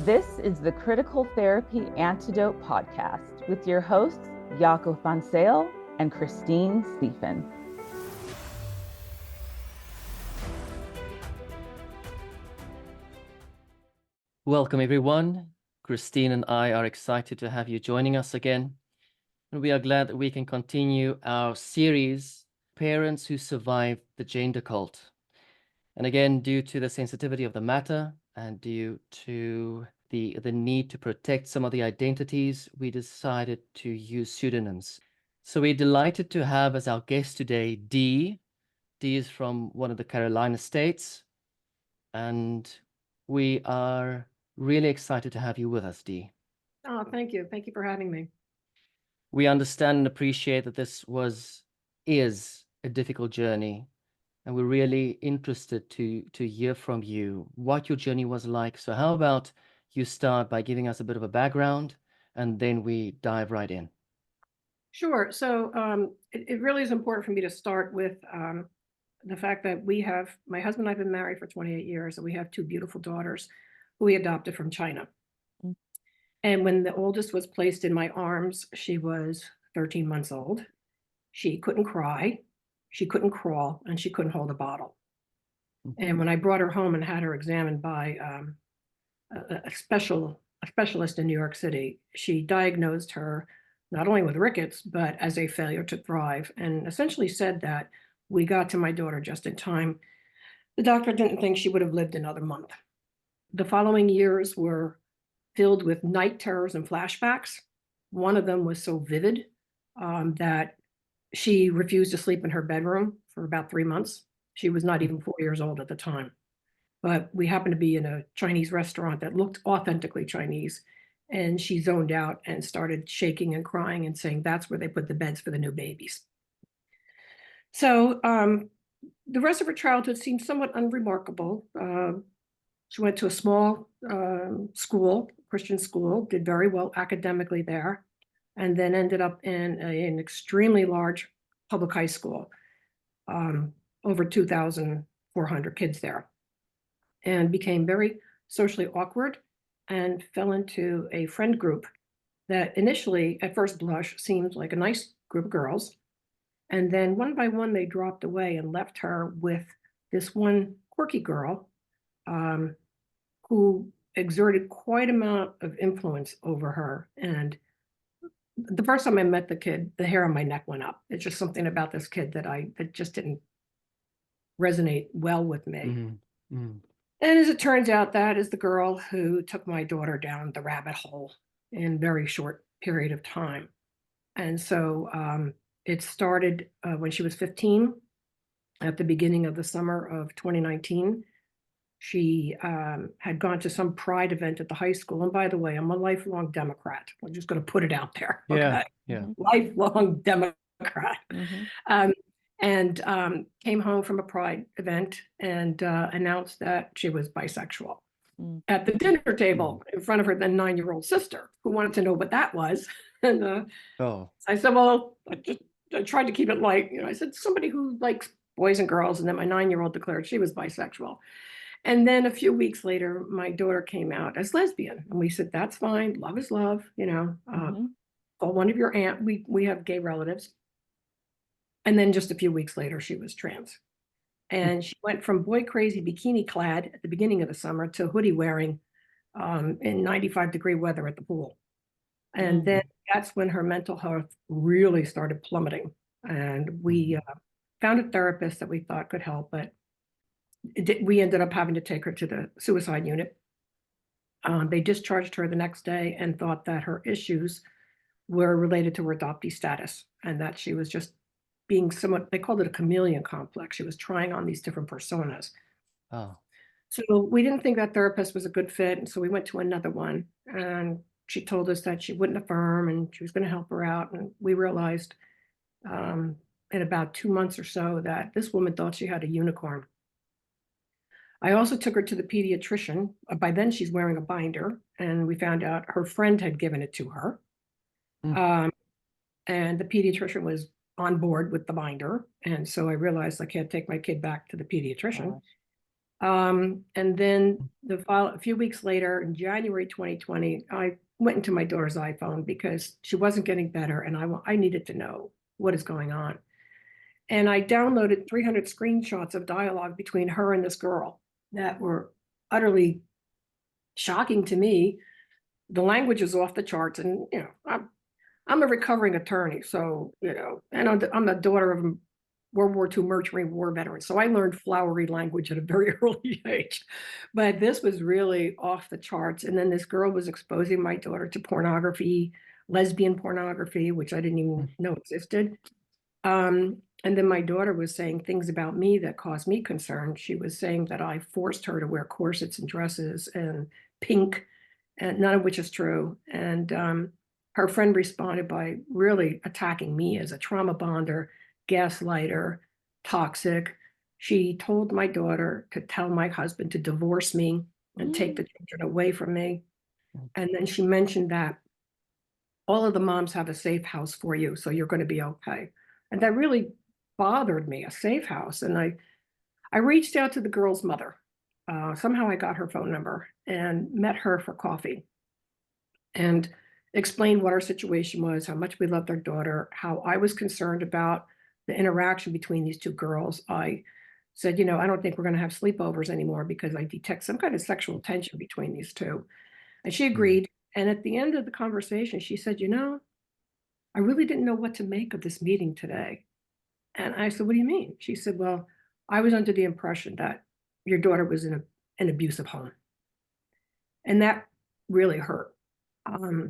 This is the Critical Therapy Antidote podcast with your hosts, Jaco van Sale and Christine Stephen. Welcome, everyone. Christine and I are excited to have you joining us again. And we are glad that we can continue our series, Parents Who Survived the Gender Cult. And again, due to the sensitivity of the matter and due to the need to protect some of the identities, we decided to use pseudonyms. So we're delighted to have as our guest today, Dee. Dee is from one of the Carolina states. And we are really excited to have you with us, Dee. Oh, thank you. Thank you for having me. We understand and appreciate that this is a difficult journey, and we're really interested to hear from you what your journey was like. So how about you start by giving us a bit of a background, and then we dive right in. Sure. So it really is important for me to start with the fact that my husband and I have been married for 28 years, and we have two beautiful daughters who we adopted from China. And when the oldest was placed in my arms, she was 13 months old. She couldn't cry, she couldn't crawl, and she couldn't hold a bottle. And when I brought her home and had her examined by a specialist in New York City, she diagnosed her not only with rickets, but as a failure to thrive, and essentially said that we got to my daughter just in time. The doctor didn't think she would have lived another month. The following years were filled with night terrors and flashbacks. One of them was so vivid that she refused to sleep in her bedroom for about 3 months. She was not even 4 years old at the time. But we happened to be in a Chinese restaurant that looked authentically Chinese. And she zoned out and started shaking and crying and saying that's where they put the beds for the new babies. So the rest of her childhood seemed somewhat unremarkable. She went to a small school, Christian school, did very well academically there, and then ended up in an extremely large public high school, over 2,400 kids there, and became very socially awkward and fell into a friend group that initially, at first blush, seemed like a nice group of girls. And then one by one, they dropped away and left her with this one quirky girl who exerted quite amount of influence over her. And the first time I met the kid, the hair on my neck went up. It's just something about this kid that just didn't resonate well with me. And as it turns out, that is the girl who took my daughter down the rabbit hole in a very short period of time. And so it started when she was 15, at the beginning of the summer of 2019. She had gone to some pride event at the high school. And by the way, I'm a lifelong Democrat. I'm just going to put it out there. Okay? Yeah. Lifelong Democrat. And came home from a pride event and announced that she was bisexual at the dinner table in front of her then 9-year-old sister, who wanted to know what that was. And I said, well, I tried to keep it light. I said, somebody who likes boys and girls. And then my 9-year-old declared she was bisexual. And then a few weeks later, my daughter came out as lesbian. And we said, that's fine. Love is love. Call one of your aunt. We have gay relatives. And then just a few weeks later, she was trans. And she went from boy crazy bikini clad at the beginning of the summer to hoodie wearing in 95-degree weather at the pool. And then that's when her mental health really started plummeting. And we found a therapist that we thought could help, but we ended up having to take her to the suicide unit. They discharged her the next day and thought that her issues were related to her adoptee status and that she was just being somewhat, they called it a chameleon complex. She was trying on these different personas. So we didn't think that therapist was a good fit. And so we went to another one, and she told us that she wouldn't affirm and she was going to help her out. And we realized in about 2 months or so that this woman thought she had a unicorn. I also took her to the pediatrician. By then she's wearing a binder, and we found out her friend had given it to her. And the pediatrician was on board with the binder. And so I realized I can't take my kid back to the pediatrician. And then a few weeks later, in January 2020, I went into my daughter's iPhone because she wasn't getting better, and I needed to know what is going on. And I downloaded 300 screenshots of dialogue between her and this girl that were utterly shocking to me. The language is off the charts, and I'm a recovering attorney, so and I'm the daughter of a World War II merchant war veteran, so I learned flowery language at a very early age. But this was really off the charts. And then this girl was exposing my daughter to pornography, lesbian pornography, which I didn't even know existed. And then my daughter was saying things about me that caused me concern. She was saying that I forced her to wear corsets and dresses and pink, and none of which is true. And her friend responded by really attacking me as a trauma bonder, gaslighter, toxic. She told my daughter to tell my husband to divorce me and take the children away from me. And then she mentioned that all of the moms have a safe house for you, so you're going to be okay. And that really bothered me, a safe house. And I reached out to the girl's mother. Somehow I got her phone number and met her for coffee and explained what our situation was, how much we loved our daughter, how I was concerned about the interaction between these two girls. I said, I don't think we're going to have sleepovers anymore because I detect some kind of sexual tension between these two. And she agreed. And at the end of the conversation, she said, I really didn't know what to make of this meeting today. And I said, what do you mean? She said, well, I was under the impression that your daughter was in an abusive home. And that really hurt. Wow.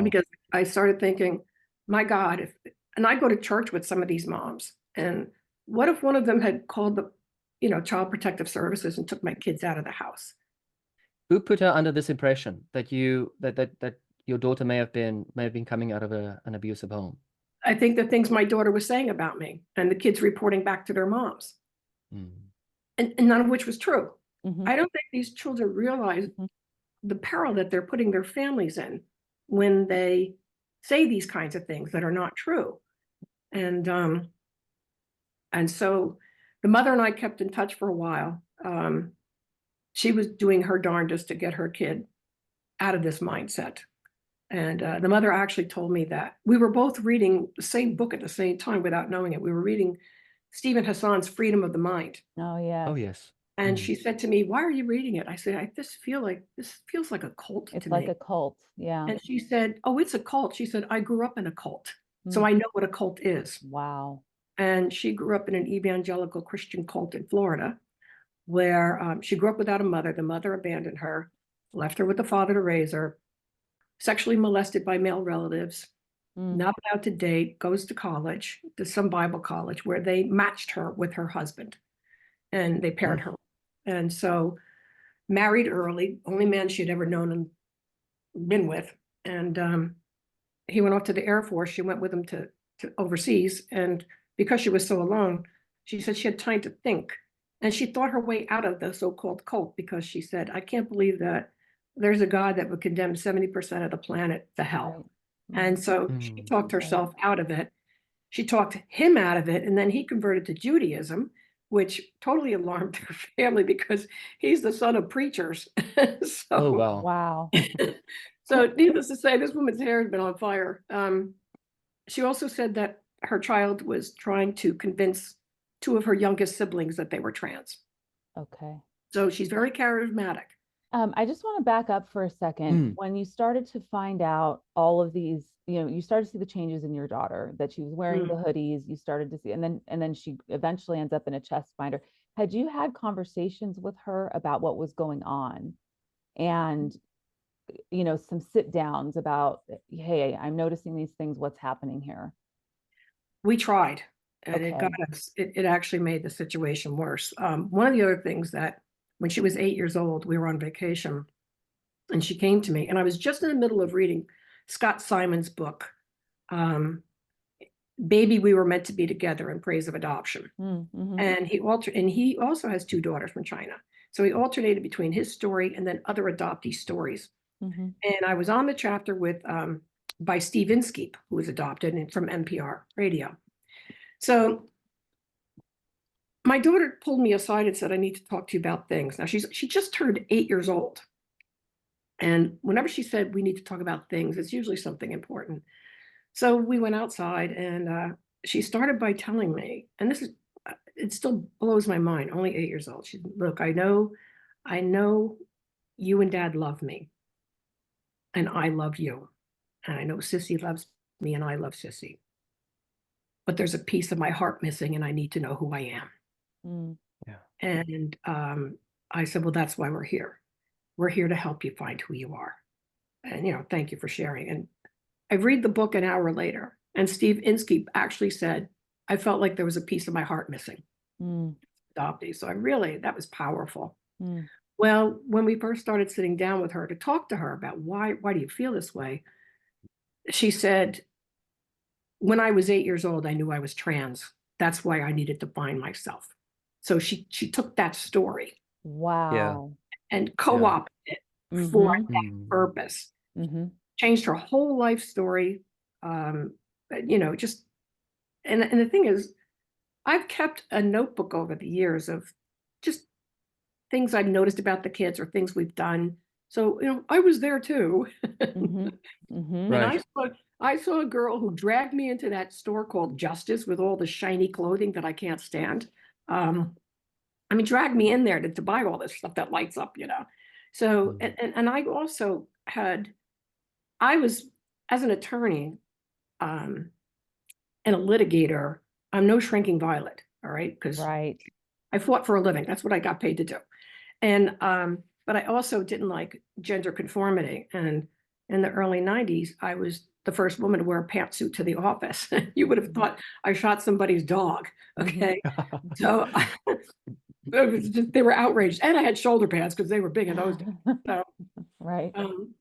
Because I started thinking, my God, and I go to church with some of these moms, and what if one of them had called the, Child Protective Services and took my kids out of the house? Who put her under this impression that that your daughter may have been coming out of an abusive home? I think the things my daughter was saying about me and the kids reporting back to their moms, and none of which was true. I don't think these children realize the peril that they're putting their families in when they say these kinds of things that are not true. And so the mother and I kept in touch for a while. She was doing her darndest to get her kid out of this mindset. And the mother actually told me that we were both reading the same book at the same time without knowing it. We were reading Stephen Hassan's Freedom of the Mind. Oh, yes. Oh, yes. And she said to me, why are you reading it? I said, this feels like a cult to me. It's like a cult. Yeah. And she said, oh, it's a cult. She said, I grew up in a cult, so I know what a cult is. Wow. And she grew up in an evangelical Christian cult in Florida, where she grew up without a mother. The mother abandoned her, left her with the father to raise her, sexually molested by male relatives, not allowed to date, goes to college, to some Bible college, where they matched her with her husband, and they paired her. And so married early, only man she'd ever known and been with. And he went off to the Air Force. She went with him to overseas. And because she was so alone, she said she had time to think. And she thought her way out of the so-called cult, because she said, I can't believe that there's a God that would condemn 70% of the planet to hell. Right. And so she talked herself out of it. She talked him out of it. And then he converted to Judaism, which totally alarmed her family because he's the son of preachers. Oh, wow. Wow. So needless to say, this woman's hair has been on fire. She also said that her child was trying to convince two of her youngest siblings that they were trans. Okay. So she's very charismatic. I just want to back up for a second. When you started to find out all of these, you started to see the changes in your daughter, that she was wearing the hoodies, you started to see, and then she eventually ends up in a chest binder. Had you had conversations with her about what was going on, and some sit downs about, hey, I'm noticing these things, what's happening here? We tried, and Okay. it got us, it actually made the situation worse. One of the other things, that when she was 8 years old, we were on vacation, and she came to me, and I was just in the middle of reading Scott Simon's book, Baby, We Were Meant to Be Together in Praise of Adoption. And he also has two daughters from China. So he alternated between his story and then other adoptee stories. And I was on the chapter with by Steve Inskeep, who was adopted, and from NPR radio. So my daughter pulled me aside and said, I need to talk to you about things. Now she just turned 8 years old. And whenever she said we need to talk about things, it's usually something important. So we went outside and she started by telling me, and this is, it still blows my mind, only 8 years old. She said, look, I know you and Dad love me and I love you. And I know Sissy loves me and I love Sissy. But there's a piece of my heart missing and I need to know who I am. Mm. Yeah. And I said, well, that's why we're here. We're here to help you find who you are. And, thank you for sharing. And I read the book an hour later, and Steve Inskeep actually said, I felt like there was a piece of my heart missing. Mm. Adoptee. So that was powerful. Mm. Well, when we first started sitting down with her to talk to her about why do you feel this way? She said, when I was 8 years old, I knew I was trans. That's why I needed to find myself. So she took that story Wow. and co-opted it for that purpose. Mm-hmm. Changed her whole life story. Just, and the thing is, I've kept a notebook over the years of just things I've noticed about the kids or things we've done. So, I was there too. Mm-hmm. Mm-hmm. Right. And I saw a girl who dragged me into that store called Justice with all the shiny clothing that I can't stand. Dragged me in there to buy all this stuff that lights up, So, and I also I was, as an attorney and a litigator, I'm no shrinking violet, all right? Because Right. I fought for a living. That's what I got paid to do. And but I also didn't like gender conformity. And in the early 90s, I was the first woman to wear a pantsuit to the office. You would have thought I shot somebody's dog. Okay. So it was just, they were outraged. And I had shoulder pads because they were big in those days. So, Right.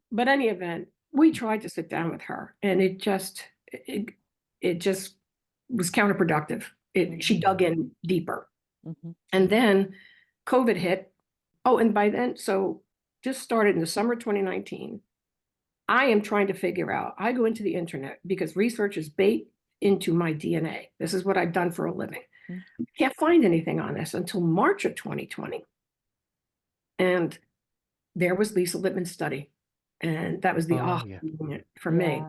but any event, we tried to sit down with her and it just was counterproductive. She dug in deeper. Mm-hmm. And then COVID hit. Oh, and by then, so just started in the summer 2019. I am trying to figure out, I go into the internet because research is baked into my DNA. This is what I've done for a living. Mm-hmm. Can't find anything on this until March of 2020. And there was Lisa Littman's study. And that was the moment for me.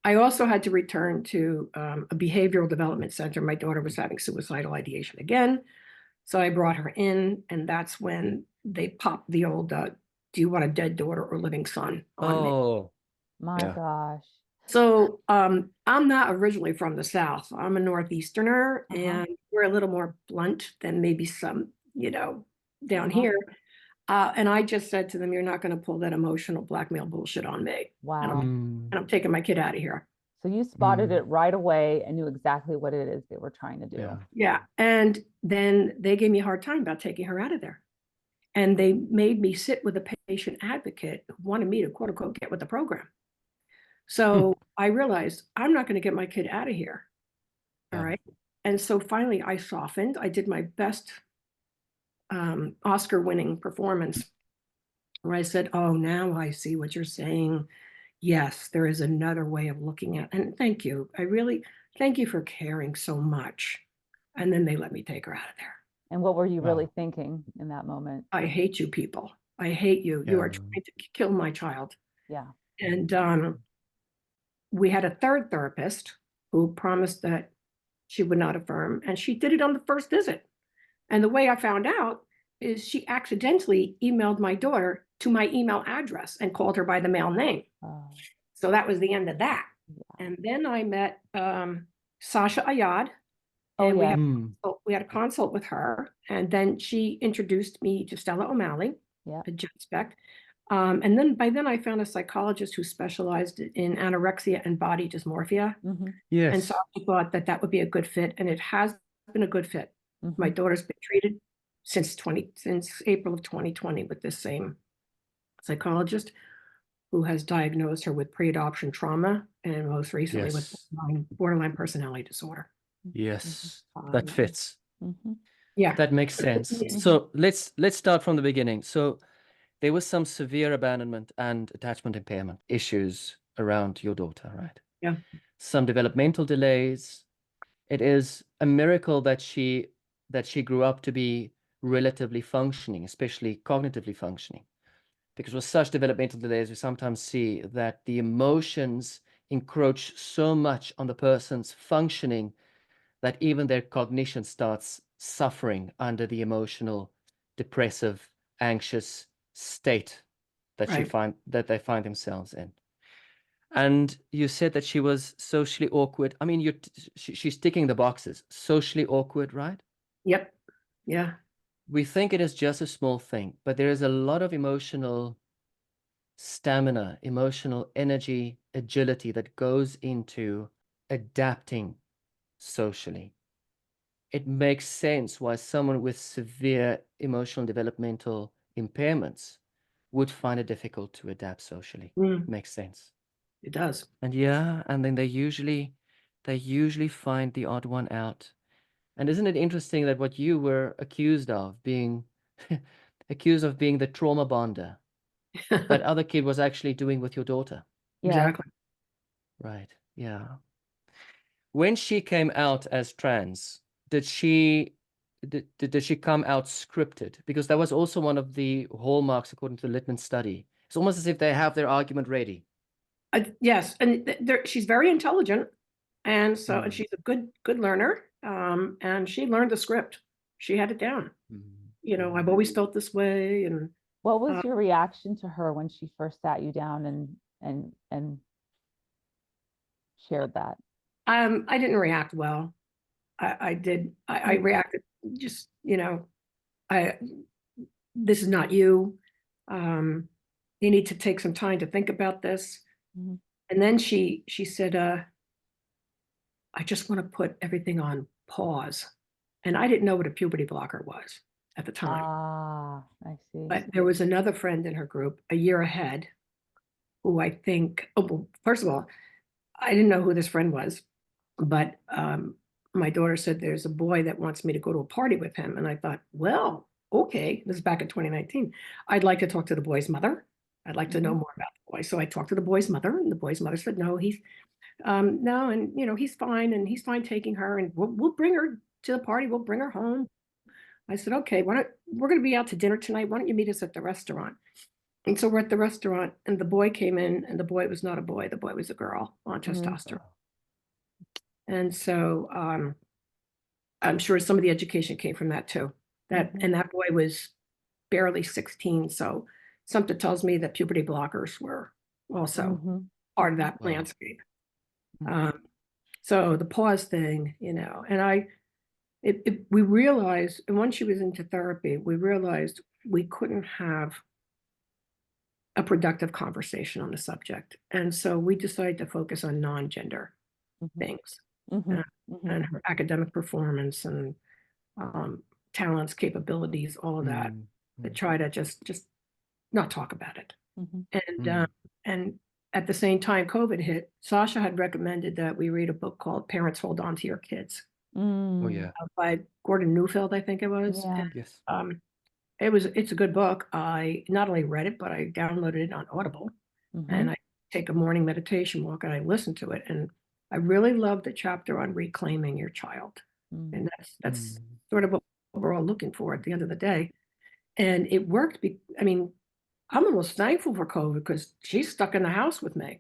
I also had to return to a behavioral development center. My daughter was having suicidal ideation again. So I brought her in, and that's when they popped the old, do you want a dead daughter or living son on me? My gosh. So I'm not originally from the South. I'm a Northeasterner, and we're a little more blunt than maybe some, down here. And I just said to them, you're not going to pull that emotional blackmail bullshit on me. Wow. And I'm taking my kid out of here. So you spotted it right away and knew exactly what it is they were trying to do. Yeah. And then they gave me a hard time about taking her out of there. And they made me sit with a patient advocate who wanted me to, quote unquote, get with the program. So I realized I'm not going to get my kid out of here. All right. And so finally I softened. I did my best Oscar-winning performance where I said, oh, now I see what you're saying. Yes, there is another way of looking at it. And thank you. I really thank you for caring so much. And then they let me take her out of there. And what were you really thinking in that moment? I hate you people. I hate you. You are trying to kill my child. Yeah. And we had a third therapist who promised that she would not affirm. And she did it on the first visit. And the way I found out is she accidentally emailed my daughter to my email address and called her by the male name. So that was the end of that. Yeah. And then I met Sasha Ayad. And we had a consult with her. And then she introduced me to Stella O'Malley, a Jet Spec. And then by then I found a psychologist who specialized in anorexia and body dysmorphia. Yes. And so I thought that would be a good fit. And it has been a good fit. My daughter's been treated since April of 2020 with this same psychologist who has diagnosed her with pre-adoption trauma and most recently with borderline personality disorder. Yes, that fits. Yeah, that makes sense. So let's start from the beginning. So there was some severe abandonment and attachment impairment issues around your daughter, right? Yeah. Some developmental delays. It is a miracle that she that she grew up to be relatively functioning, especially cognitively functioning. Because with such developmental delays, we sometimes see that the emotions encroach so much on the person's functioning that even their cognition starts suffering under the emotional, depressive, anxious state that Right. they find themselves in. And you said that she was socially awkward. I mean, she's ticking the boxes. Socially awkward, right? Yep. Yeah. We think it is just a small thing, but there is a lot of emotional stamina, emotional energy, agility that goes into adapting socially. It makes sense why someone with severe emotional and developmental impairments would find it difficult to adapt socially. Makes sense. It does. And yeah, and then they usually find the odd one out. And isn't it interesting that what you were accused of being the trauma bonder, that other kid was actually doing with your daughter? Yeah. Exactly. Right. Yeah. When she came out as trans, did she come out scripted? Because that was also one of the hallmarks according to the Littman study. It's almost as if they have their argument ready. Yes, and she's very intelligent, and so and she's a good learner. And she learned the script. She had it down. You know, I've always felt this way, and What was your reaction to her when she first sat you down and shared that? I didn't react well. I reacted just, you know, this is not you. You need to take some time to think about this. Mhm. And then she said, I just want to put everything on pause. And I didn't know what a puberty blocker was at the time. Ah, I see. But there was another friend in her group a year ahead who I think, oh, well, first of all, I didn't know who this friend was, but my daughter said there's a boy that wants me to go to a party with him. And I thought, well, okay, this is back in 2019. I'd like to talk to the boy's mother. I'd like to know more about the boy. So I talked to the boy's mother, and the boy's mother said, no, he's no, and you know, he's fine, and he's fine taking her, and we'll bring her to the party. We'll bring her home. I said, okay, we're going to be out to dinner tonight. Why don't you meet us at the restaurant? And so we're at the restaurant, and the boy came in, and the boy was not a boy. The boy was a girl on testosterone. And so I'm sure some of the education came from that too. And that boy was barely 16. So something tells me that puberty blockers were also part of that landscape. So the pause thing, you know, and we realized, and once she was into therapy, we realized we couldn't have a productive conversation on the subject. And so we decided to focus on non-gender things and her academic performance and talents, capabilities, all of that, to try to just not talk about it. And at the same time COVID hit, Sasha had recommended that we read a book called Parents Hold On to Your Kids. Oh yeah. By Gordon Neufeld, I think it was. Yeah. And, Yes. it's a good book. I not only read it, but I downloaded it on Audible, and I take a morning meditation walk and I listen to it. And I really love the chapter on reclaiming your child. And that's sort of what we're all looking for at the end of the day. And it worked. I mean, I'm almost thankful for COVID because she's stuck in the house with me.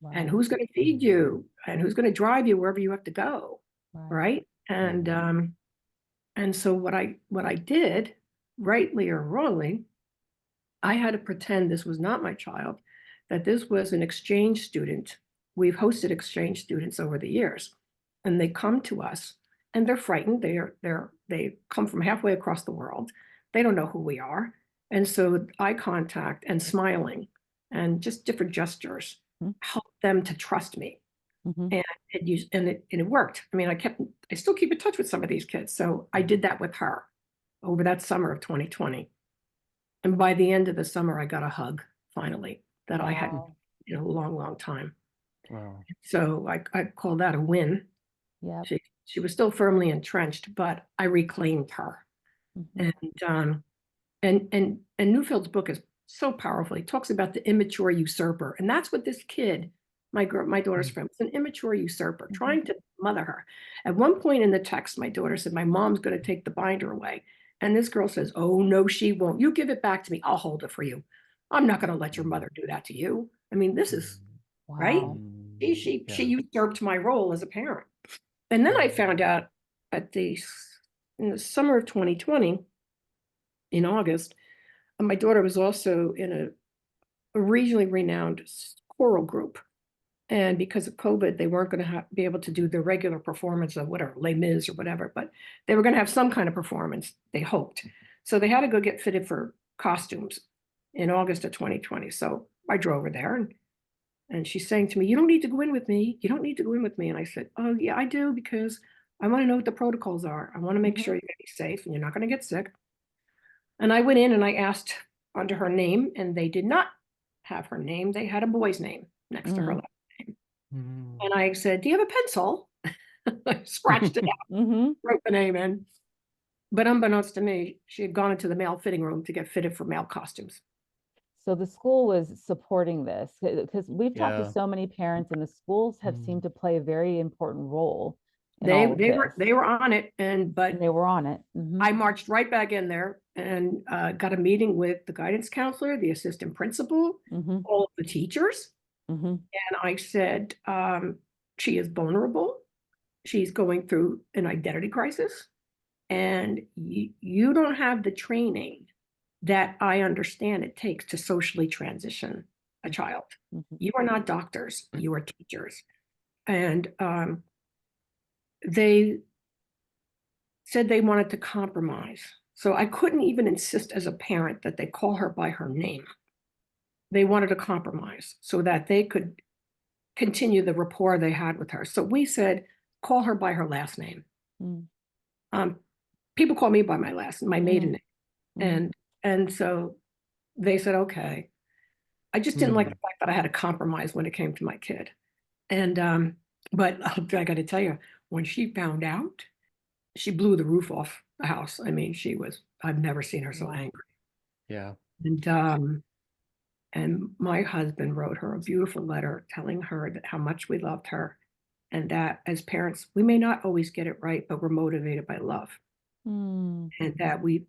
Wow. And who's going to feed you? And who's going to drive you wherever you have to go? Right. And so what I did, rightly or wrongly, I had to pretend this was not my child, that this was an exchange student. We've hosted exchange students over the years, and they come to us and they're frightened. They come from halfway across the world. They don't know who we are. And so eye contact and smiling and just different gestures help them to trust me. And it worked. I mean, I still keep in touch with some of these kids. So I did that with her over that summer of 2020. And by the end of the summer, I got a hug finally that I had in a long, long time. Wow. So I call that a win. Yeah. She was still firmly entrenched, but I reclaimed her. And Neufeld's book is so powerful. He talks about the immature usurper. And that's what this kid, my daughter's friend, was an immature usurper, trying to mother her. At one point in the text, my daughter said, my mom's going to take the binder away. And this girl says, oh, no, she won't. You give it back to me. I'll hold it for you. I'm not going to let your mother do that to you. I mean, this is right. Wow. She usurped my role as a parent. And then I found out in the summer of 2020, in August, my daughter was also in a regionally renowned choral group. And because of COVID, they weren't going to be able to do the regular performance of whatever, Les Mis or whatever, but they were going to have some kind of performance, they hoped. So they had to go get fitted for costumes in August of 2020. So I drove her there, and she's saying to me, you don't need to go in with me. You don't need to go in with me. And I said, oh, yeah, I do, because I want to know what the protocols are. I want to make sure you're going to be safe and you're not going to get sick. And I went in and I asked under her name, and they did not have her name. They had a boy's name next to her last name. And I said, do you have a pencil? I scratched it out, wrote the name in. But unbeknownst to me, she had gone into the male fitting room to get fitted for male costumes. So the school was supporting this, because we've talked to so many parents, and the schools have seemed to play a very important role. They were on it, but they were on it. I marched right back in there and got a meeting with the guidance counselor, the assistant principal, all of the teachers. And I said, she is vulnerable. She's going through an identity crisis. And you don't have the training that I understand it takes to socially transition a child. You are not doctors, you are teachers. And they said they wanted to compromise. So I couldn't even insist as a parent that they call her by her name. They wanted to compromise so that they could continue the rapport they had with her. So we said, call her by her last name. People call me by my maiden name. And so they said, okay. I just didn't like the fact that I had to compromise when it came to my kid. And, but I got to tell you, when she found out, she blew the roof off the house. I mean, I've never seen her so angry. Yeah. And my husband wrote her a beautiful letter telling her that how much we loved her, and that as parents, we may not always get it right, but we're motivated by love. And that we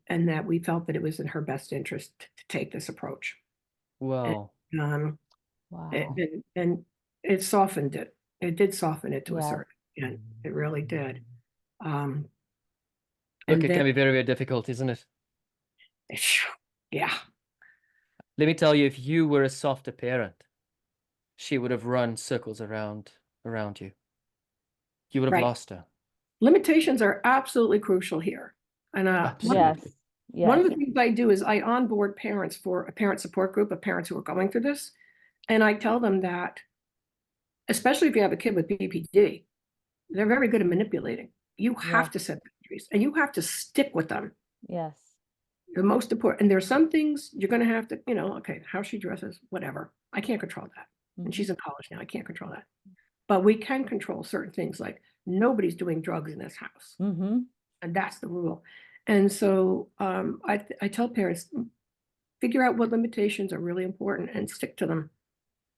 felt that it was in her best interest to take this approach. Wow. And, Wow. and it softened it. It did soften it to a certain extent. It really did. Look, it can be very, very difficult, isn't it? Yeah. Let me tell you, if you were a softer parent, she would have run circles around you. You would have lost her. Limitations are absolutely crucial here. And one of the things I do is I onboard parents for a parent support group of parents who are going through this. And I tell them that, especially if you have a kid with BPD, they're very good at manipulating. You have to set boundaries, and you have to stick with them. Yes. The most important. And there's some things you're going to have to, okay, how she dresses, whatever. I can't control that. And she's in college now. I can't control that. But we can control certain things, like nobody's doing drugs in this house. And that's the rule. And so I tell parents, figure out what limitations are really important and stick to them.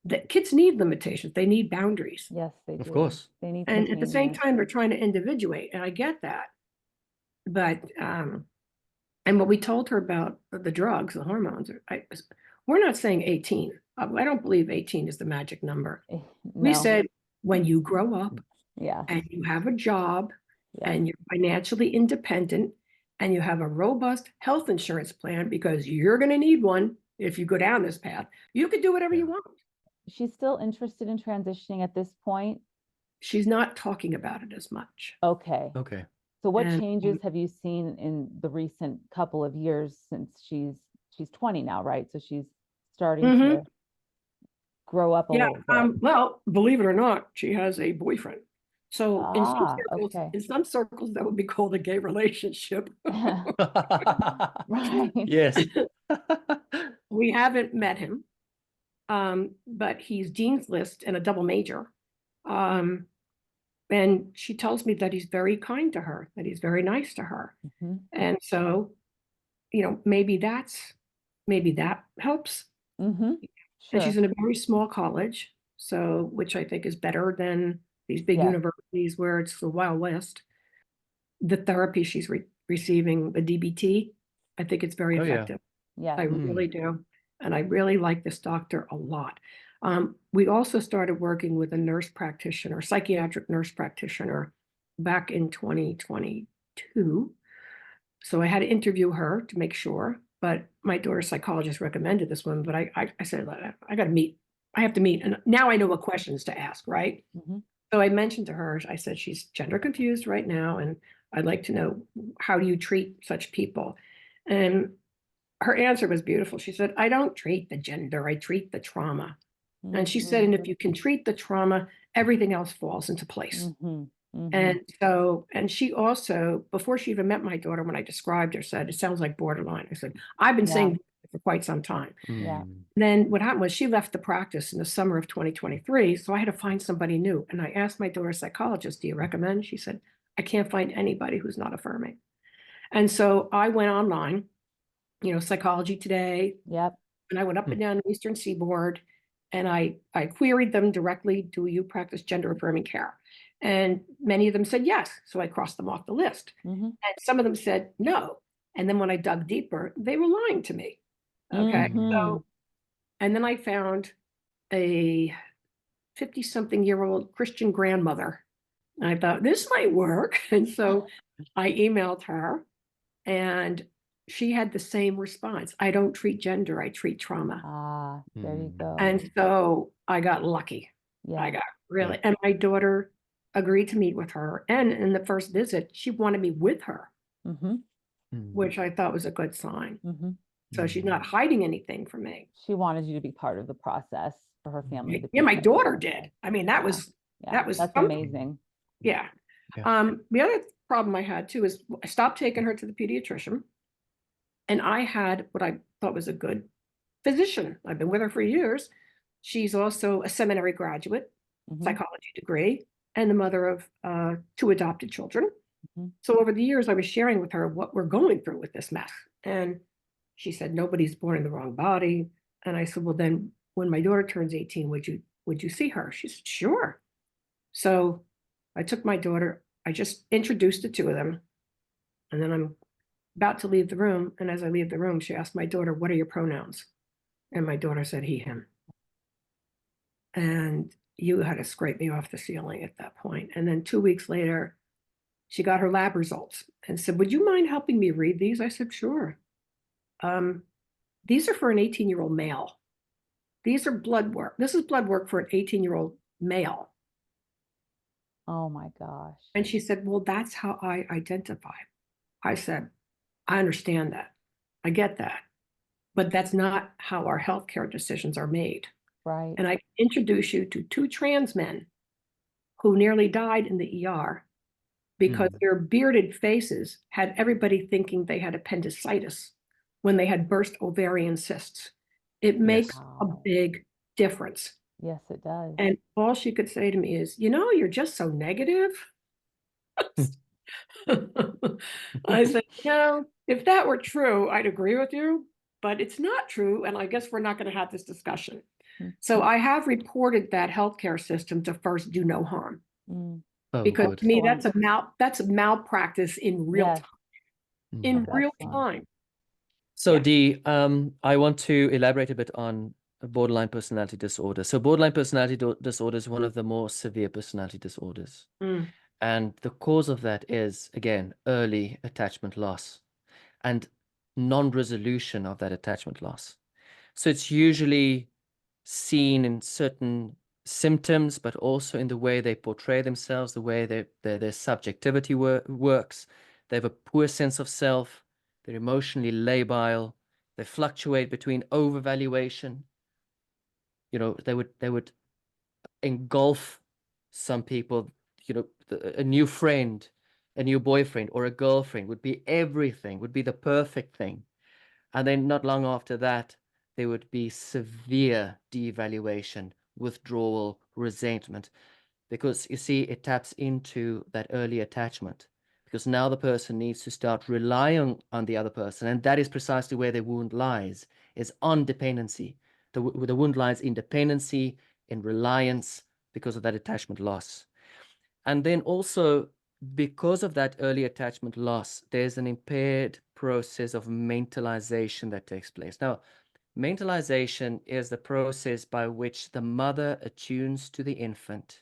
The kids need limitations. They need boundaries. Yes, they do. Of course. They need. And at the same time, they're trying to individuate. And I get that. But, and what we told her about the drugs, the hormones, we're not saying 18. I don't believe 18 is the magic number. No. We said, when you grow up and you have a job and you're financially independent and you have a robust health insurance plan, because you're going to need one if you go down this path, you could do whatever you want. She's still interested in transitioning at this point? She's not talking about it as much. Okay. So what changes have you seen in the recent couple of years, since she's 20 now, right? So she's starting to grow up a little bit. Well, believe it or not, she has a boyfriend. So in some circles, that would be called a gay relationship. Right. Yes. We haven't met him, but he's Dean's List and a double major. And she tells me that he's very kind to her, that he's very nice to her. And so, maybe that helps. And she's in a very small college, so which I think is better than these big Yes. universities where it's the Wild West. The therapy she's receiving, the DBT, I think it's very Oh, yeah. effective. Yes. I really do. And I really like this doctor a lot. We also started working with a nurse practitioner, psychiatric nurse practitioner back in 2022. So I had to interview her to make sure, but my daughter's psychologist recommended this one, but I said, I got to meet, I have to meet. And now I know what questions to ask, right? Mhm. So I mentioned to her, I said, she's gender confused right now. And I'd like to know, how do you treat such people? And her answer was beautiful. She said, I don't treat the gender, I treat the trauma. And she said, and if you can treat the trauma, everything else falls into place. Mhm. Mhm. And so, and she also, before she even met my daughter, when I described her, said, it sounds like borderline. I said, I've been Yeah. saying for quite some time. Yeah. Then what happened was she left the practice in the summer of 2023. So I had to find somebody new. And I asked my daughter's psychologist, do you recommend? She said, I can't find anybody who's not affirming. And so I went online, Psychology Today, Yep. and I went up and down the Eastern Seaboard, and I queried them directly, do you practice gender affirming care? And many of them said yes. So I crossed them off the list. Mhm. And some of them said no. And then when I dug deeper, they were lying to me. Okay. Mhm. So, and then I found a 50-something-year-old Christian grandmother. And I thought, this might work. And so I emailed her, and she had the same response. I don't treat gender, I treat trauma. Ah, there you go. And so I got lucky. I Yeah. got really, and my daughter agreed to meet with her. And in the first visit, she wanted me with her, Mhm. which I thought was a good sign. Mhm. So she's not hiding anything from me. She wanted you to be part of the process for her family to be Yeah, my part of the daughter process. did. I mean, that Yeah. was Yeah. that was That's something. amazing. Yeah. Yeah. The other problem I had too is I stopped taking her to the pediatrician, and I had what I thought was a good physician. I've been with her for years. She's also a seminary graduate, Mhm. psychology degree, and the mother of 2 adopted children. Mhm. So over the years, I was sharing with her what we're going through with this mess. And she said, nobody's born in the wrong body. And I said, well, then when my daughter turns 18, would you see her? She said, sure. So I took my daughter, I just introduced the two of them. And then I'm about to leave the room. And as I leave the room, she asked my daughter, what are your pronouns? And my daughter said, he, him. And you had to scrape me off the ceiling at that point. And then 2 weeks later, she got her lab results and said, would you mind helping me read these? I said, sure. These are for an 18-year-old male. These are blood work. This is blood work for an 18-year-old male. Oh my gosh. And she said, well, that's how I identify. I said, I understand that. I get that. But that's not how our healthcare decisions are made. Right. And I introduce you to 2 trans men who nearly died in the ER because their bearded faces had everybody thinking they had appendicitis when they had burst ovarian cysts. It makes a Wow. big difference. Yes, it does. And all she could say to me is, you're just so negative. I said, if that were true, I'd agree with you, but it's not true. And I guess we're not going to have this discussion. So I have reported that healthcare system to first do no harm. Oh, Because good. to me, Excellent. that's a malpractice in real Yes. time. In That's real excellent. time. So Yeah. Dee, I want to elaborate a bit on borderline personality disorder. So borderline personality disorder is one of the more severe personality disorders. And the cause of that is, again, early attachment loss and non-resolution of that attachment loss. So it's usually seen in certain symptoms, but also in the way they portray themselves, the way their subjectivity works. They have a poor sense of self. They're emotionally labile. They fluctuate between overvaluation. They would engulf some people. A new friend, a new boyfriend, or a girlfriend would be everything, would be the perfect thing. And then not long after that, there would be severe devaluation, withdrawal, resentment, because you see, it taps into that early attachment, because now the person needs to start relying on the other person. And that is precisely where the wound lies, is on dependency. The wound lies in dependency, in reliance, because of that attachment loss. And then also, because of that early attachment loss, there's an impaired process of mentalization that takes place. Now, mentalization is the process by which the mother attunes to the infant.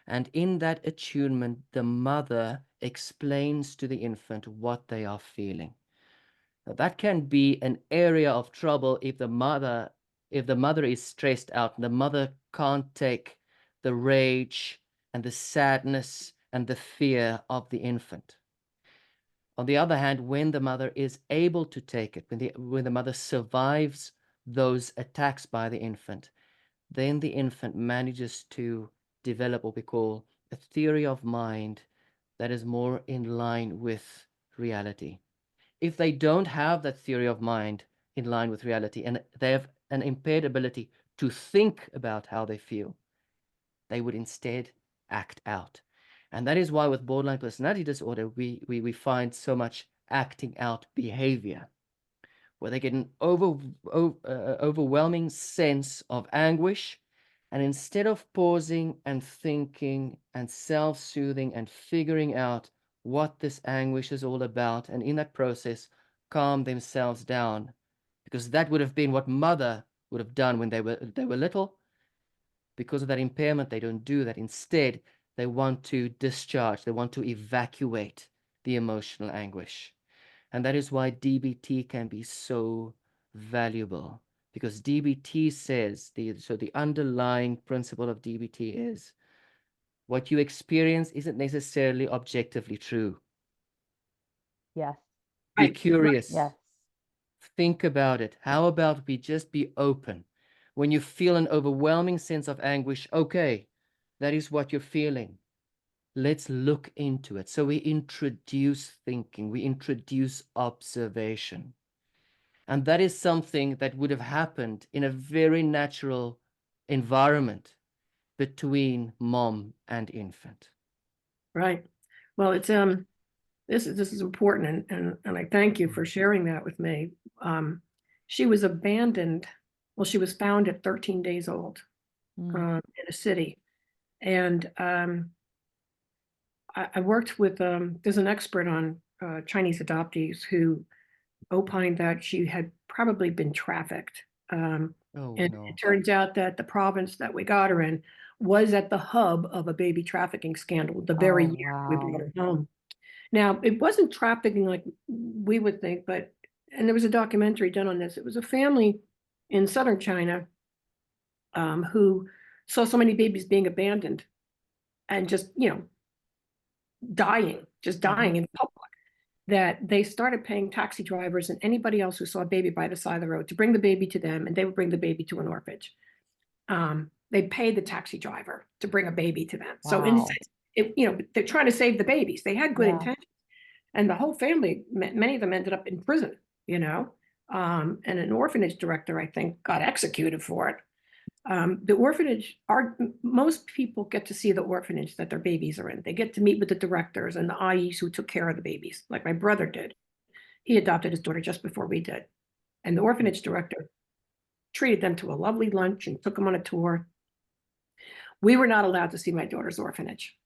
And in that attunement, the mother explains to the infant what they are feeling. Now, that can be an area of trouble if the mother is stressed out and the mother can't take the rage and the sadness and the fear of the infant. On the other hand, when the mother is able to take it, when the mother survives those attacks by the infant, then the infant manages to develop what we call a theory of mind that is more in line with reality. If they don't have that theory of mind in line with reality and they have an impaired ability to think about how they feel, they would instead act out. And that is why with borderline personality disorder, we find so much acting out behavior, where they get an overwhelming sense of anguish. And instead of pausing and thinking and self-soothing and figuring out what this anguish is all about, and in that process, calm themselves down, because that would have been what mother would have done when they were little. Because of that impairment, they don't do that. Instead, they want to discharge, they want to evacuate the emotional anguish. And that is why DBT can be so valuable, because DBT says, the underlying principle of DBT is what you experience isn't necessarily objectively true. Yes. Be Right, right. curious. Yes. Think about it. How about we just be open? When you feel an overwhelming sense of anguish, okay, that is what you're feeling. Let's look into it. So we introduce thinking, we introduce observation. And that is something that would have happened in a very natural environment between mom and infant. Right. Well, it's this is important, and I thank you for sharing that with me. She was abandoned. Well, she was found at 13 days old in a city, and I worked with there's an expert on Chinese adoptees who opined that she had probably been trafficked. Oh, And no. it turns out that the province that we got her in was at the hub of a baby trafficking scandal the very Oh, year we brought wow. her home. Now, it wasn't trafficking like we would think, but, and there was a documentary done on this. It was a family in southern China who saw so many babies being abandoned and just, dying in public, that they started paying taxi drivers and anybody else who saw a baby by the side of the road to bring the baby to them, and they would bring the baby to an orphanage. They'd pay the taxi driver to bring a baby to them. So in a Wow. sense, they're trying to save the babies. They had good Yeah. intentions. And the whole family, many of them ended up in prison, and an orphanage director, I think, got executed for it. The orphanage, most people get to see the orphanage that their babies are in. They get to meet with the directors and the IEs who took care of the babies, like my brother did. He adopted his daughter just before we did. And the orphanage director treated them to a lovely lunch and took them on a tour. We were not allowed to see my daughter's orphanage.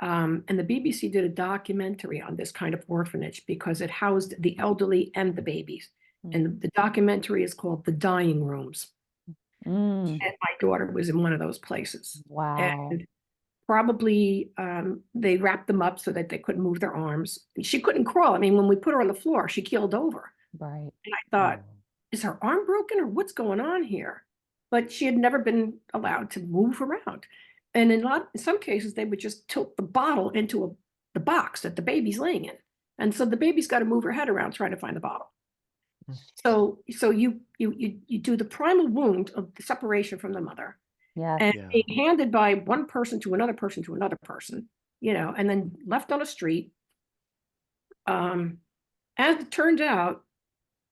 And the BBC did a documentary on this kind of orphanage because it housed the elderly and the babies. And the documentary is called The Dying Rooms. And my daughter was in one of those places. Wow. And probably they wrapped them up so that they couldn't move their arms. She couldn't crawl. I mean, when we put her on the floor, she keeled over. Right. And I thought, is her arm broken or what's going on here? But she had never been allowed to move around. And in some cases, they would just tilt the bottle into the box that the baby's laying in. And so the baby's got to move her head around trying to find the bottle. So you do the primal wound of the separation from the mother, Yes. and Yeah. being handed by one person to another person to another person, and then left on a street. As it turned out,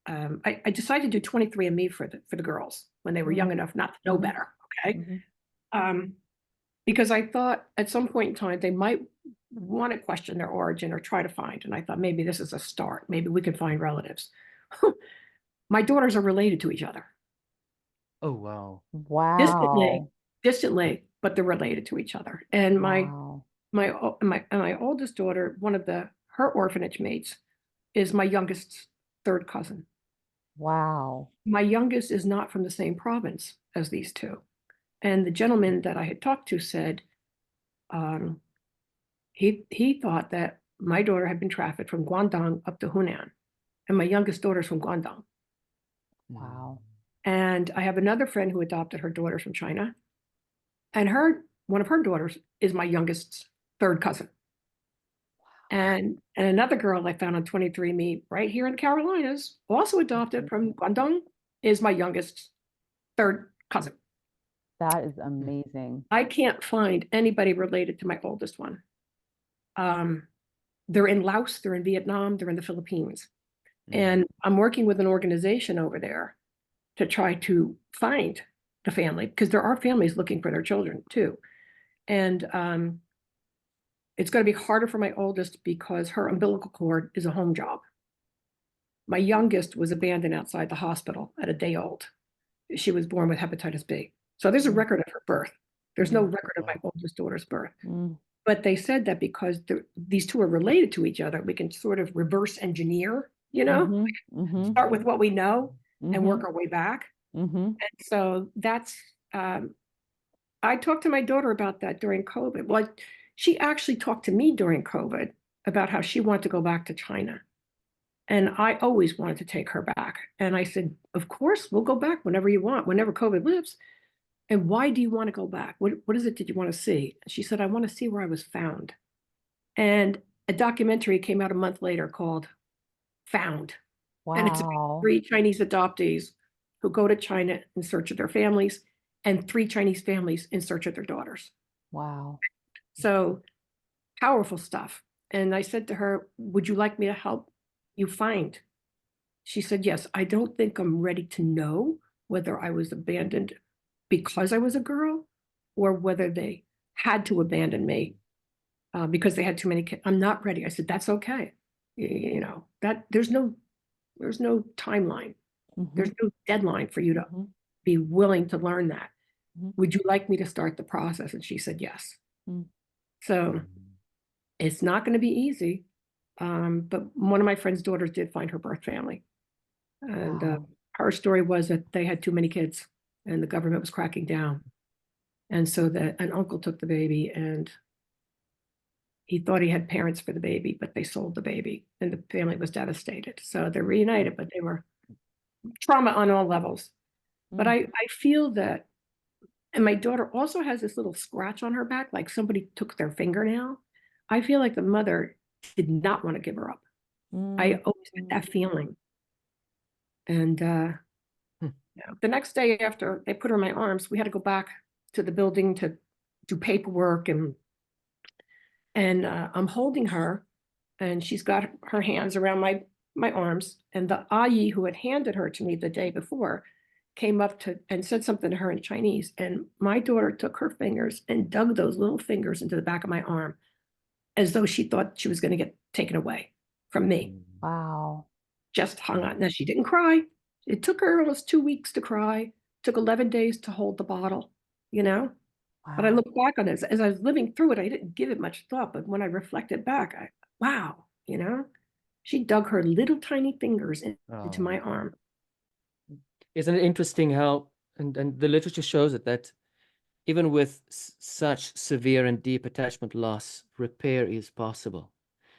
I decided to do 23andMe for the girls when they were young enough not to know better. Okay. Because I thought at some point in time they might want to question their origin or try to find. And I thought maybe this is a start. Maybe we can find relatives. My daughters are related to each other. Oh, wow. Wow. Distantly, but they're related to each other. And my my oldest daughter, one of her orphanage mates is my youngest's third cousin. Wow. My youngest is not from the same province as these two. And the gentleman that I had talked to said he thought that my daughter had been trafficked from Guangdong up to Hunan, and my youngest daughter's from Guangdong. Wow. And I have another friend who adopted her daughters from China, and one of her daughters is my youngest's third cousin. And another girl I found on 23andMe right here in the Carolinas, also adopted from Guangdong, is my youngest's third cousin. That is amazing. I can't find anybody related to my oldest one. They're in Laos, they're in Vietnam, they're in the Philippines. And I'm working with an organization over there to try to find the family, because there are families looking for their children too. And it's going to be harder for my oldest because her umbilical cord is a home job. My youngest was abandoned outside the hospital at a day old. She was born with hepatitis B. So there's a record of her birth. There's no record of my oldest daughter's birth. But they said that because these two are related to each other, we can sort of reverse engineer, start with what we know and work our way back. And so that's, I talked to my daughter about that during COVID. Well, she actually talked to me during COVID about how she wanted to go back to China. And I always wanted to take her back. And I said, of course, we'll go back whenever you want, whenever COVID lifts. And why do you want to go back? What is it that you want to see? She said, I want to see where I was found. And a documentary came out a month later called Found. Wow. And it's about 3 Chinese adoptees who go to China in search of their families, and 3 Chinese families in search of their daughters. Wow. So powerful stuff. And I said to her, would you like me to help you find? She said, yes. I don't think I'm ready to know whether I was abandoned because I was a girl, or whether they had to abandon me because they had too many kids. I'm not ready. I said, that's okay. That there's no timeline. There's no deadline for you to be willing to learn that. Would you like me to start the process? And she said, yes. So it's not going to be easy. But one of my friend's daughters did find her birth family. And her story was that they had too many kids and the government was cracking down. And so an uncle took the baby, and he thought he had parents for the baby, but they sold the baby, and the family was devastated. So they're reunited, but they were trauma on all levels. But I feel that, and my daughter also has this little scratch on her back, like somebody took their fingernail. I feel like the mother did not want to give her up. I always had that feeling. And the next day after they put her in my arms, we had to go back to the building to do paperwork, and I'm holding her, and she's got her hands around my arms, and the ayi who had handed her to me the day before came up and said something to her in Chinese, and my daughter took her fingers and dug those little fingers into the back of my arm as though she thought she was going to get taken away from me. Wow. Just hung on. Now, she didn't cry. It took her almost 2 weeks to cry. Took 11 days to hold the bottle, Wow. But I look back on this, as I was living through it, I didn't give it much thought. But when I reflected back, wow, she dug her little tiny fingers into my arm. Isn't it interesting how, and the literature shows it, that even with such severe and deep attachment loss, repair is possible.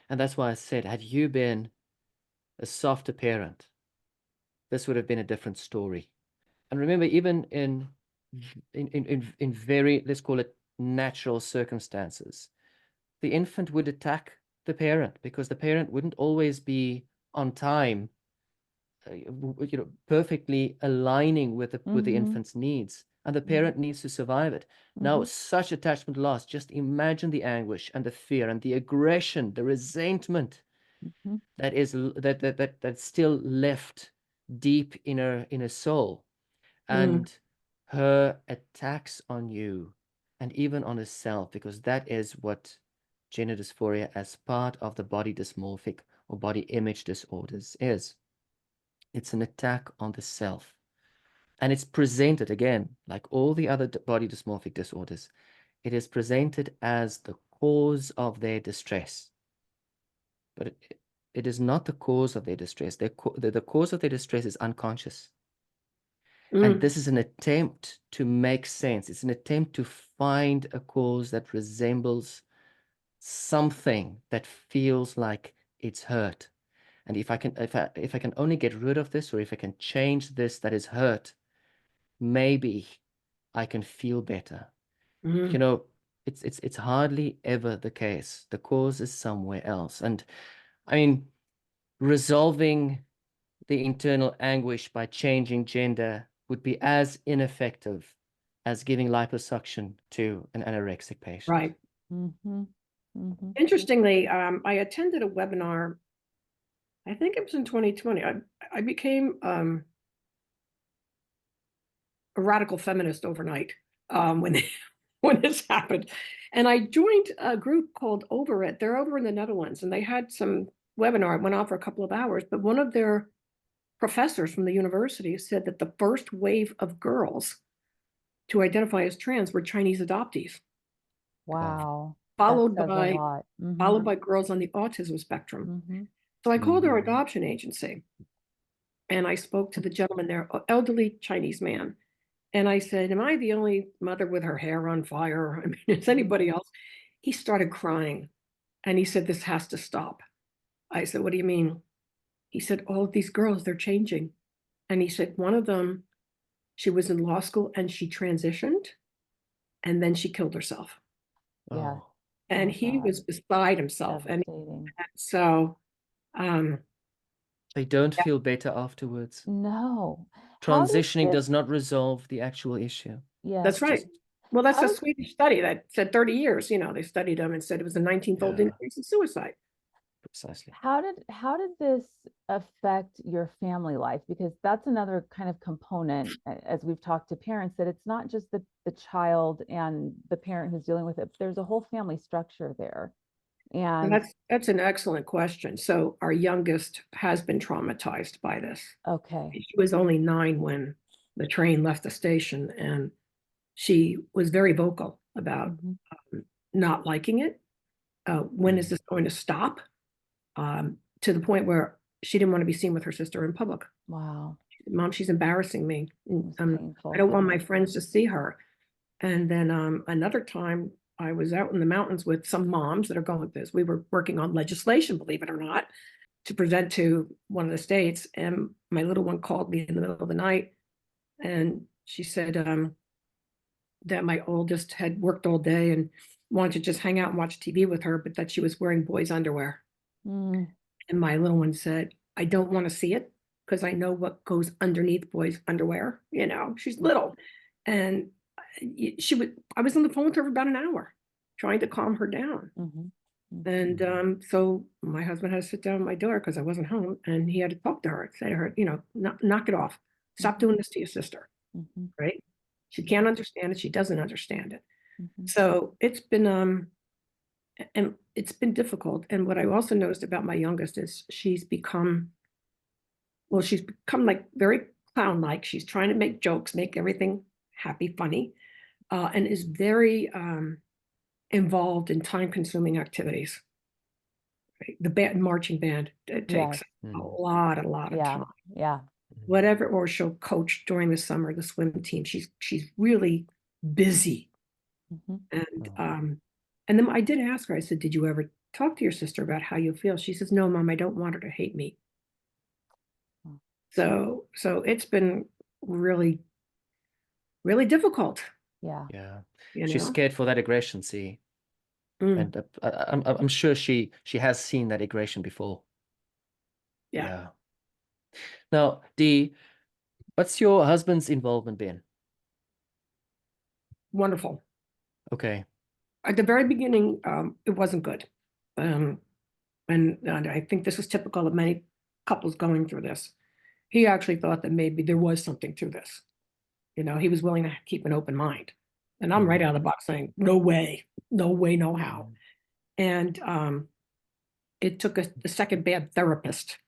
And that's why I said, had you been a softer parent, this would have been a different story. And remember, even in very, let's call it, natural circumstances, the infant would attack the parent because the parent wouldn't always be on time, perfectly aligning with the infant's needs, and the parent needs to survive it. Now, such attachment loss, just imagine the anguish and the fear and the aggression, the resentment that's still left deep in her soul. And her attacks on you and even on herself, because that is what gender dysphoria as part of the body dysmorphic or body image disorders is. It's an attack on the self. And it's presented, again, like all the other body dysmorphic disorders, it is presented as the cause of their distress. But it is not the cause of their distress. The cause of their distress is unconscious. And this is an attempt to make sense. It's an attempt to find a cause that resembles something that feels like it's hurt. And if I can only get rid of this, or if I can change this that is hurt, maybe I can feel better. You know, it's hardly ever the case. The cause is somewhere else. And I mean, resolving the internal anguish by changing gender would be as ineffective as giving liposuction to an anorexic patient. Right. Interestingly, I attended a webinar, I think it was in 2020. I became a radical feminist overnight when when this happened. And I joined a group called Over It. They're over in the Netherlands, and they had some webinar. It went on for a couple of hours, but one of their professors from the university said that the first wave of girls to identify as trans were Chinese adoptees. Wow. Followed That says by a lot. followed by girls on the autism spectrum. So I called our adoption agency, and I spoke to the gentleman there, elderly Chinese man. And I said, am I the only mother with her hair on fire? I mean, is anybody else? He started crying, and he said, this has to stop. I said, what do you mean? He said, all of these girls, they're changing. And he said, one of them, she was in law school and she transitioned, and then she killed herself. Yeah. And he was beside himself. And so they don't feel better afterwards. No. Transitioning does not resolve the actual issue. Yeah, that's right. Well, that's a Swedish study that said 30 years, you know, they studied them and said it was a 19-fold increase in suicide. Precisely. How did this affect your family life? Because that's another kind of component, as we've talked to parents, that it's not just the child and the parent who's dealing with it. There's a whole family structure there. And that's an excellent question. So our youngest has been traumatized by this. Okay. She was only 9 when the train left the station, and she was very vocal about not liking it. When is this going to stop? To the point where she didn't want to be seen with her sister in public. Wow. Mom, she's embarrassing me. I don't want my friends to see her. And then another time I was out in the mountains with some moms that are going through this. We were working on legislation, believe it or not, to present to one of the states. And my little one called me in the middle of the night, and she said that my oldest had worked all day and wanted to just hang out and watch TV with her, but that she was wearing boys' underwear. And my little one said, I don't want to see it because I know what goes underneath boys' underwear. You know, she's little. And I was on the phone with her for about an hour trying to calm her down. And so my husband had to sit down at my door because I wasn't home, and he had to talk to her and say to her, you know, knock it off. Stop doing this to your sister. Right? She can't understand it. She doesn't understand it. So it's been and it's been difficult. And what I also noticed about my youngest is she's become like very clown-like. She's trying to make jokes, make everything happy, funny, and is very involved in time-consuming activities. Right? The marching band, it takes a lot of time. Yeah. Whatever, or she'll coach during the summer, the swim team. She's really busy. And then I did ask her, I said, did you ever talk to your sister about how you feel? She says, no, Mom, I don't want her to hate me. So it's been really, really difficult. Yeah. You know? She's scared for that aggression, see. And I'm sure she has seen that aggression before. Yeah. Now, Dee, what's your husband's involvement been? Wonderful. Okay. At the very beginning, it wasn't good. And I think this is typical of many couples going through this. He actually thought that maybe there was something to this. You know, he was willing to keep an open mind. And I'm right out of the box saying, no way, no how. And it took a second bad therapist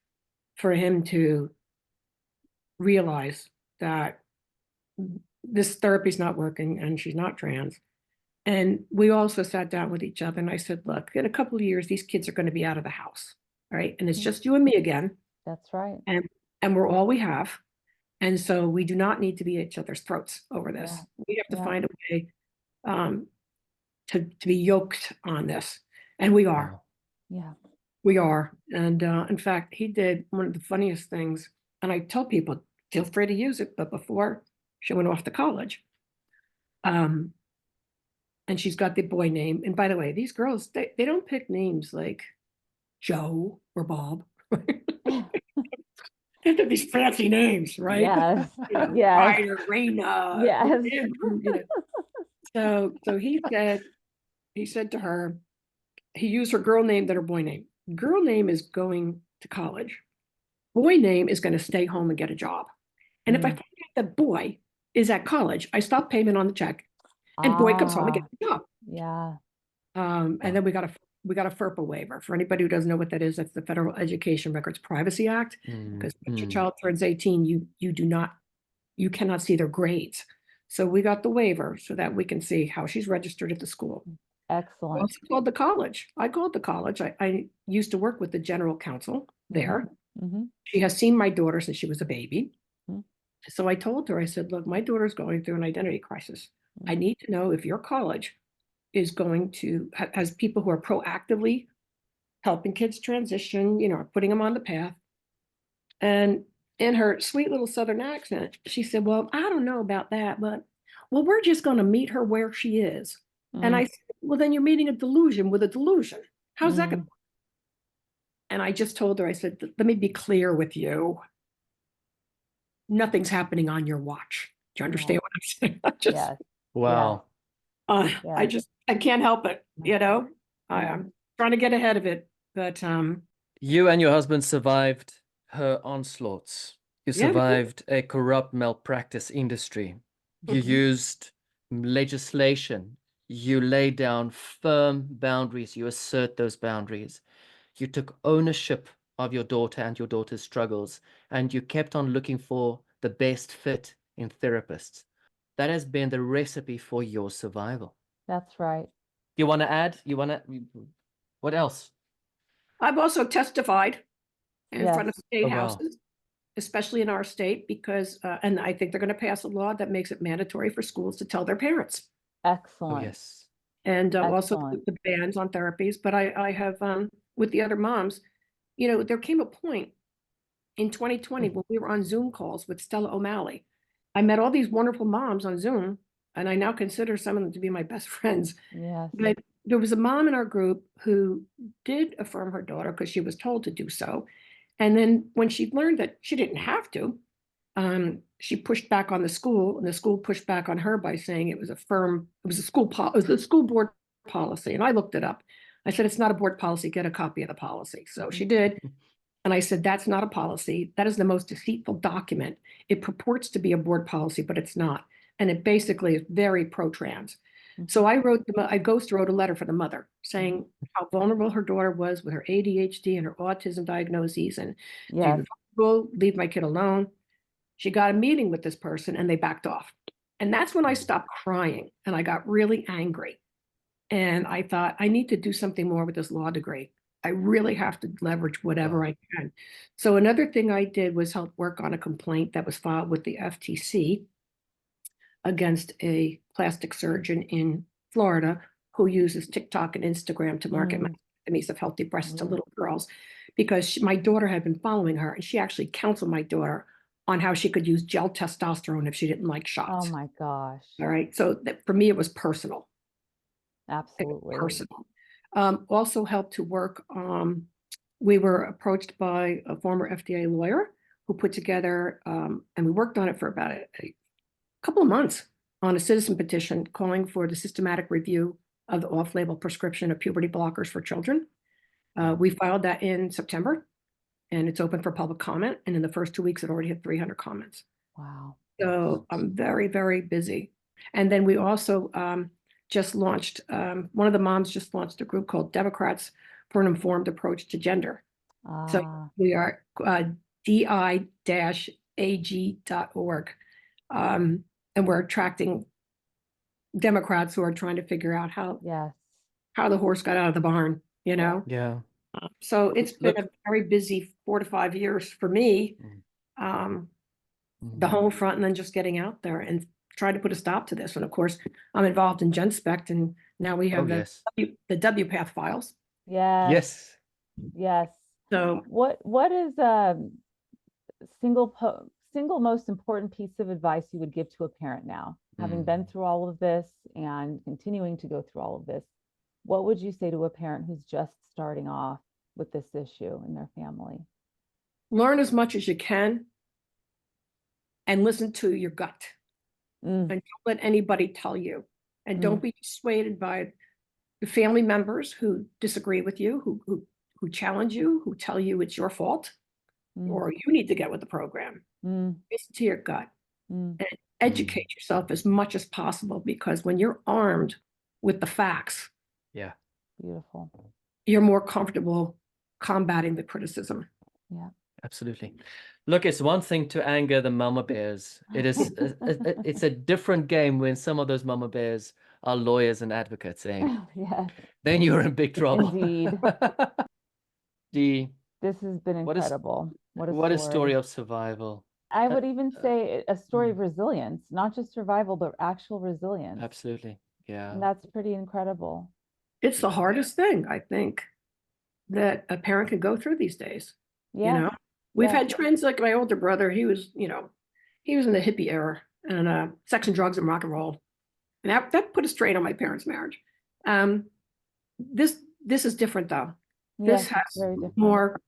for him to realize that this therapy's not working and she's not trans. And we also sat down with each other and I said, look, in a couple of years, these kids are going to be out of the house. All right. And it's just you and me again. That's right. And we're all we have. And so we do not need to be at each other's throats over this. Yeah. We have to Yeah. find a way to be yoked on this. And we are. Wow. Yeah. We are. And in fact, he did one of the funniest things. And I tell people, feel free to use it. But before she went off to college, and she's got the boy name. And by the way, these girls, they don't pick names like Joe or Bob. They have these fancy names, right? Yes. You know, Yes. Ryder, Raina. Yes. You know. So he said to her, he used her girl name, then her boy name. Girl name is going to college. Boy name is going to stay home and get a job. And if I find out that boy is at college, I stop payment on the check, and boy comes home and gets a job. Yeah. And then we got a FERPA waiver. For anybody who doesn't know what that is, that's the Federal Education Records Privacy Act. Because once your child turns 18, you cannot see their grades. So we got the waiver so that we can see how she's registered at the school. I Excellent. also called the college. I used to work with the general counsel there. Mm-hmm. She has seen my daughter since she was a baby. Mhm. So I told her, I said, look, my daughter's going through an identity crisis. I need to know if your college is going to has people who are proactively helping kids transition, you know, putting them on the path. And in her sweet little Southern accent, she said, well, I don't know about that, but well, we're just going to meet her where she is. And I said, well, then you're meeting a delusion with a delusion. How's that going to work? And I just told her, I said, let me be clear with you. Nothing's happening on your watch. Do you understand what I'm saying? Yes. Wow. I can't help it. You know, I'm trying to get ahead of it, but you and your husband survived her onslaughts. You survived a corrupt malpractice industry. You used legislation. You lay down firm boundaries. You assert those boundaries. You took ownership of your daughter and your daughter's struggles, and you kept on looking for the best fit in therapists. That has been the recipe for your survival. That's right. You want to add? What else? I've also testified in front of state houses, especially in our state, because, and I think they're going to pass a law that makes it mandatory for schools to tell their parents. Excellent. Oh, yes. And also the bans on therapies. But I have, with the other moms, you know, there came a point in 2020 when we were on Zoom calls with Stella O'Malley. I met all these wonderful moms on Zoom, and I now consider some of them to be my best friends. Yes. But there was a mom in our group who did affirm her daughter because she was told to do so. And then when she learned that she didn't have to, she pushed back on the school, and the school pushed back on her by saying it was a school board policy. And I looked it up. I said, it's not a board policy, get a copy of the policy. So she did. And I said, that's not a policy. That is the most deceitful document. It purports to be a board policy, but it's not. And it basically is very pro-trans. So I ghost wrote a letter for the mother saying how vulnerable her daughter was with her ADHD and her autism diagnoses. And leave my kid alone. She got a meeting with this person and they backed off. And that's when I stopped crying and I got really angry. And I thought, I need to do something more with this law degree. I really have to leverage whatever I can. So another thing I did was help work on a complaint that was filed with the FTC against a plastic surgeon in Florida who uses TikTok and Instagram to market mastectomies of healthy breasts to little girls, because my daughter had been following her and she actually counseled my daughter on how she could use gel testosterone if she didn't like shots. Oh my gosh. All right. So for me, it was personal. Absolutely. Personal. Also helped to work. We were approached by a former FDA lawyer who put together, and we worked on it for about a couple of months on a citizen petition calling for the systematic review of the off-label prescription of puberty blockers for children. We filed that in September, and it's open for public comment. And in the first 2 weeks, it already had 300 comments. Wow. So I'm very, very busy. And then we also just launched, one of the moms just launched a group called Democrats for an Informed Approach to Gender. So we are di-ag.org. And we're attracting Democrats who are trying to figure out Yes. how the horse got out of the barn, you know? Yeah. So it's been Look, a very busy 4 to 5 years for me, the home front, and then just getting out there and trying to put a stop to this. And of course, I'm involved in GenSpect, and now we have the WPATH files. Yes. Yes. Yes. So What is single most important piece of advice you would give to a parent now, having been through all of this and continuing to go through all of this? What would you say to a parent who's just starting off with this issue in their family? learn as much as you can and listen to your gut. And don't let anybody tell you. And don't be dissuaded by the family members who disagree with you, who challenge you, who tell you it's your fault or you need to get with the program. Listen to your gut and educate yourself as much as possible, because when you're armed with the facts, Yeah. Beautiful. you're more comfortable combating the criticism. Yeah. Absolutely. Look, it's one thing to anger the mama bears. It is it's a different game when some of those mama bears are lawyers and advocates, eh? Yes. Then you're in big trouble. Indeed. This has been incredible. What a story of survival. I would even say a story of resilience, not just survival, but actual resilience. Absolutely. Yeah. And that's pretty incredible. It's the hardest thing, I think, that a parent can go through these days. Yeah. You know, we've had trends like my older brother. He was in the hippie era and sex and drugs and rock and roll, and that put a strain on my parents' marriage. This is different though. This has more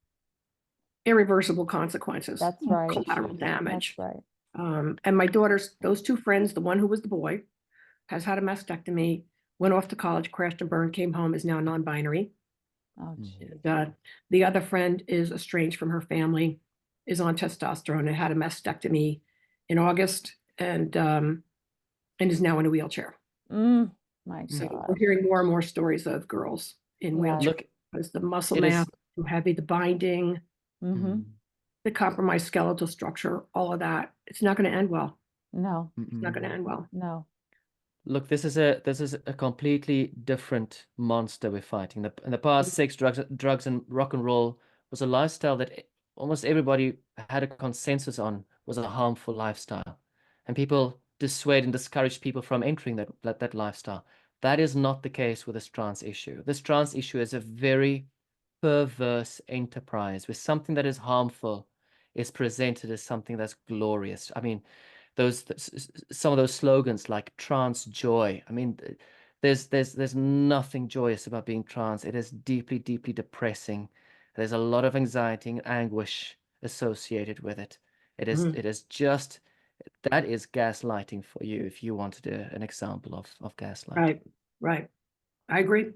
irreversible consequences. That's right. Collateral damage. That's right. And my daughter's, those two friends, the one who was the boy, has had a mastectomy, went off to college, crashed and burned, came home, is now non-binary. Oh, the other friend is estranged from her family, is on testosterone, and had a mastectomy in August, and is now in a wheelchair. My So God. we're hearing more and more stories of girls in wheelchairs because the muscle mass too heavy, the binding, the compromised skeletal structure, all of that. It's not going to end well. No. It's not going to end well. No. Look, this is a completely different monster we're fighting. In the past, sex, drugs, and rock and roll was a lifestyle that almost everybody had a consensus on was a harmful lifestyle, and people dissuade and discourage people from entering that lifestyle. That is not the case with this trans issue. This trans issue is a very perverse enterprise where something that is harmful is presented as something that's glorious. I mean, some of those slogans like trans joy. I mean, there's nothing joyous about being trans. It is deeply, deeply depressing. There's a lot of anxiety and anguish associated with it. It is just, that is gaslighting for you, if you wanted an example of gaslighting. Right. I agree.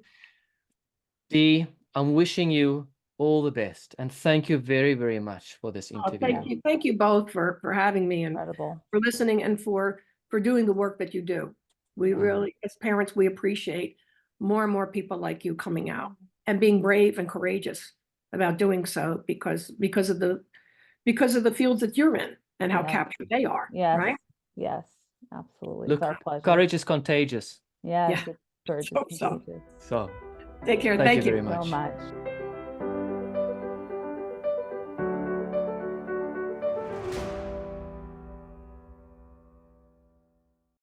Dee, I'm wishing you all the best, and thank you very, very much for this interview. Thank you both for having me and for listening and for doing the work that you do. We really, as parents, we appreciate more and more people like you coming out and being brave and courageous about doing so because of the fields that you're in and how captured they are. Yes. Right? Yes, absolutely. Look, it's our pleasure. Courage is contagious. Yes, courage is contagious. So take care. Thank you very much. so much.